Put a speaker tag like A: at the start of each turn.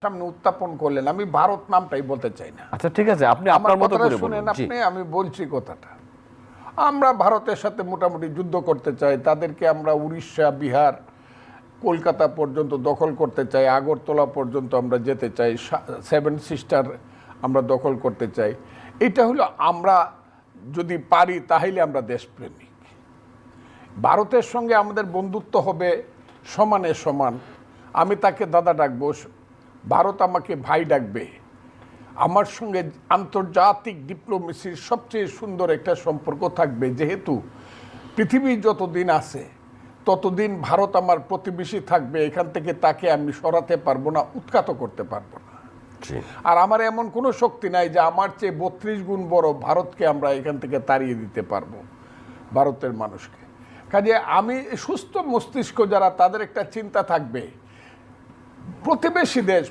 A: সামনে উত্থাপন করলেন, আমি ভারত নামটাই বলতে চাই না।
B: আচ্ছা ঠিক আছে, আপনি আপনার মতো করে
A: শুনেন
B: বলুন। জি।
A: আপনি, আমি বলছি কথাটা। আমরা ভারতের সাথে মোটামুটি যুদ্ধ করতে চাই, তাদেরকে আমরা উড়িষ্যা, বিহার, কলকাতা পর্যন্ত দখল করতে চাই, আগরতলা পর্যন্ত আমরা যেতে চাই, সেভেন সিস্টার আমরা দখল করতে চাই। এটা হলো আমরা যদি পারি তাহলে আমরা দেশপ্রেমিক। ভারতের সঙ্গে আমাদের বন্ধুত্ব হবে সমানে সমান। আমি তাকে দাদা ডাকবো, ভারত আমাকে ভাই ডাকবে। আমার সঙ্গে আন্তর্জাতিক ডিপ্লোমেসির সবচেয়ে সুন্দর একটা সম্পর্ক থাকবে, যেহেতু পৃথিবী যতদিন আছে ততদিন ভারত আমার প্রতিবেশী থাকবে। এখান থেকে তাকে আমি সরাতে পারবো না, উৎখাত করতে পারবো না। আর আমার এমন কোনো শক্তি নাই যে আমার চেয়ে 32 গুণ বড় ভারতকে আমরা এখান থেকে তাড়িয়ে দিতে পারবো, ভারতের মানুষকে। কাজে আমি সুস্থ মস্তিষ্ক যারা, তাদের একটা চিন্তা থাকবে প্রতিবেশী দেশ